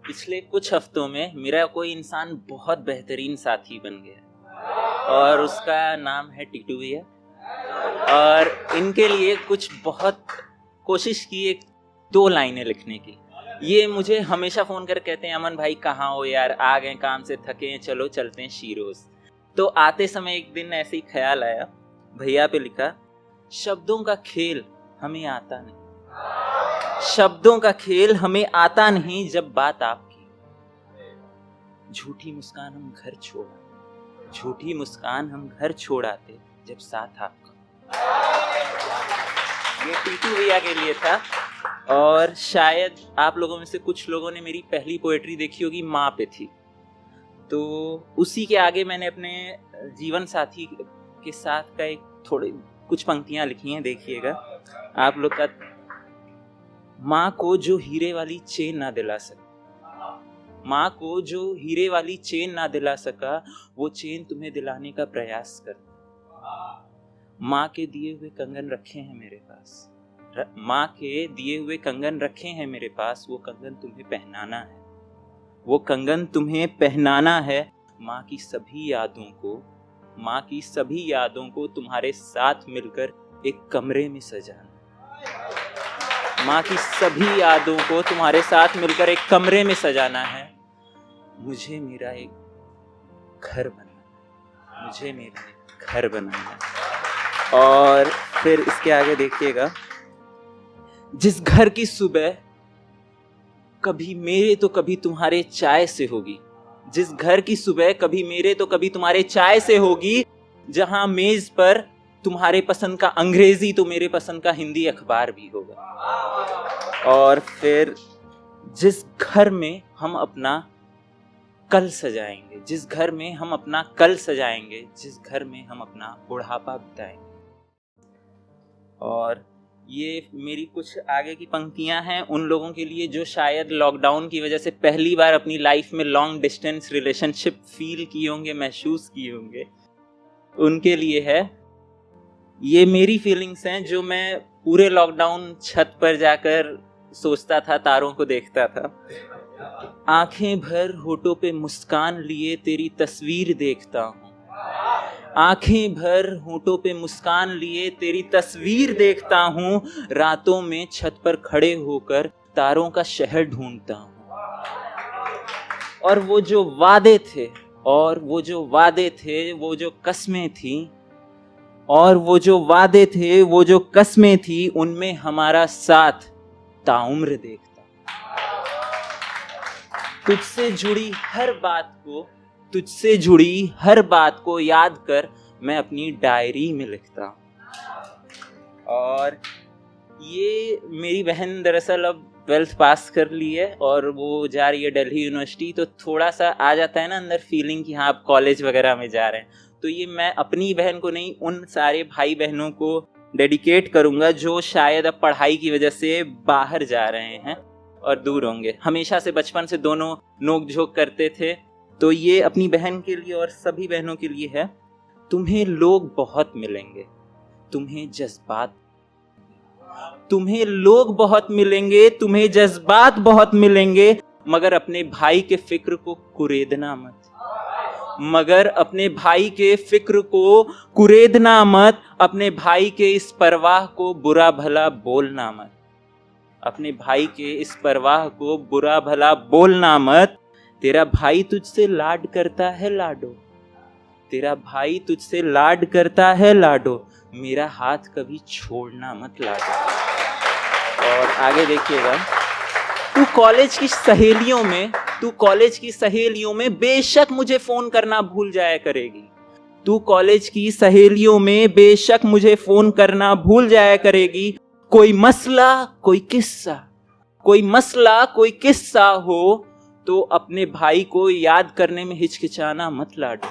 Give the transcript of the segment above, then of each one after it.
पिछले कुछ हफ्तों में मेरा कोई इंसान बहुत बेहतरीन साथी बन गया और उसका नाम है टीटू भैया। और इनके लिए कुछ बहुत कोशिश की एक दो लाइनें लिखने की। ये मुझे हमेशा फ़ोन कर कहते हैं, अमन भाई कहाँ हो यार, आ गए काम से थके हैं, चलो चलते हैं शीरोज़। तो आते समय एक दिन ऐसे ही ख्याल आया, भैया पे लिखा, शब्दों का खेल हमें आता नहीं, शब्दों का खेल हमें आता नहीं जब बात आपकी। झूठी मुस्कान हम घर छोड़ा, झूठी मुस्कान हम घर छोड़ाते जब साथ आपका। ये टीटू भैया के लिए था। और शायद आप लोगों में से कुछ लोगों ने मेरी पहली पोएट्री देखी होगी, माँ पे थी। तो उसी के आगे मैंने अपने जीवन साथी के साथ का एक थोड़ी कुछ पंक्तियां लिखी हैं, देखिएगा आप लोग का। माँ को जो हीरे वाली चेन ना दिला सका, माँ को जो हीरे वाली चेन ना दिला सका, वो चेन तुम्हें दिलाने का प्रयास कर। माँ के दिए हुए कंगन रखे हैं मेरे पास, माँ के दिए हुए कंगन रखे हैं मेरे पास, वो कंगन तुम्हें पहनाना है, वो कंगन तुम्हें पहनाना है। माँ की सभी यादों को, माँ की सभी यादों को तुम्हारे साथ मिलकर एक कमरे में सजाना, माँ की सभी यादों को तुम्हारे साथ मिलकर एक कमरे में सजाना है। मुझे मेरा एक घर बनाना, मुझे मेरा एक घर बनाना है। और फिर इसके आगे देखिएगा, जिस घर की सुबह कभी मेरे तो कभी तुम्हारे चाय से होगी, जिस घर की सुबह कभी मेरे तो कभी तुम्हारे चाय से होगी, जहां मेज पर तुम्हारे पसंद का अंग्रेजी तो मेरे पसंद का हिंदी अखबार भी होगा। और फिर जिस घर में हम अपना कल सजाएंगे, जिस घर में हम अपना कल सजाएंगे, जिस घर में हम अपना बुढ़ापा बिताएंगे। और ये मेरी कुछ आगे की पंक्तियां हैं उन लोगों के लिए जो शायद लॉकडाउन की वजह से पहली बार अपनी लाइफ में लॉन्ग डिस्टेंस रिलेशनशिप फील किए होंगे, महसूस किए होंगे, उनके लिए है। ये मेरी फीलिंग्स हैं जो मैं पूरे लॉकडाउन छत पर जाकर सोचता था, तारों को देखता था। आंखें भर होठों पे मुस्कान लिए तेरी तस्वीर देखता हूँ, आंखें भर होठों पे मुस्कान लिए तेरी तस्वीर देखता हूँ। रातों में छत पर खड़े होकर तारों का शहर ढूंढता हूँ। और वो जो वादे थे, और वो जो वादे थे, वो जो कस्में थी, और वो जो वादे थे, वो जो कस्में थी, उनमें हमारा साथ ताउम्र देखता। तुझसे जुड़ी हर बात को, तुझसे जुड़ी हर बात को याद कर मैं अपनी डायरी में लिखता हूँ। और ये मेरी बहन दरअसल अब 12th पास कर ली है और वो जा रही है दिल्ली यूनिवर्सिटी। तो थोड़ा सा आ जाता है ना अंदर फीलिंग कि हाँ आप कॉलेज वगैरह में जा रहे हैं। तो ये मैं अपनी बहन को नहीं, उन सारे भाई बहनों को डेडिकेट करूँगा जो शायद अब पढ़ाई की वजह से बाहर जा रहे हैं और दूर होंगे। हमेशा से बचपन से दोनों नोक झोंक करते थे। तो ये अपनी बहन के लिए और सभी बहनों के लिए है। तुम्हें लोग बहुत मिलेंगे, तुम्हें जज्बात, तुम्हें लोग बहुत मिलेंगे, तुम्हें जज्बात बहुत मिलेंगे, मगर अपने भाई के फिक्र को कुरेदना मत, मगर अपने भाई के फिक्र को कुरेदना मत, अपने भाई के इस परवाह को बुरा भला बोलना मत, अपने भाई के इस परवाह को बुरा भला बोलना मत। तेरा भाई तुझसे लाड करता है लाडो, तेरा भाई तुझसे लाड करता है लाडो, मेरा हाथ कभी छोड़ना मत लाडो। और आगे देखिएगा, तू कॉलेज की सहेलियों में, तू कॉलेज की सहेलियों में बेशक मुझे फोन करना भूल जाया करेगी, तू कॉलेज की सहेलियों में बेशक मुझे फोन करना भूल जाया करेगी। कोई मसला, कोई किस्सा, कोई मसला, कोई किस्सा हो तो अपने भाई को याद करने में हिचकिचाना मत लाडो,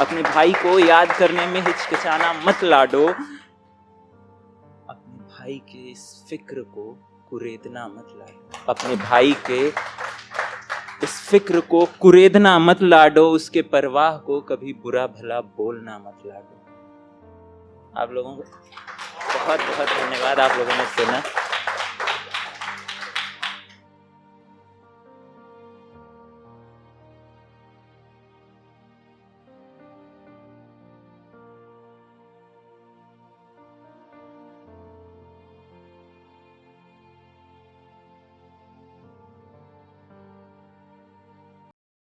अपने भाई को याद करने में हिचकिचाना मत लाडो, अपने भाई के इस फिक्र को कुरेदना मत लाडो, अपने भाई के इस फिक्र को कुरेदना मत लाडो, उसके परवाह को कभी बुरा भला बोलना मत लाडो। आप लोगों को बहुत बहुत धन्यवाद, आप लोगों ने सुना।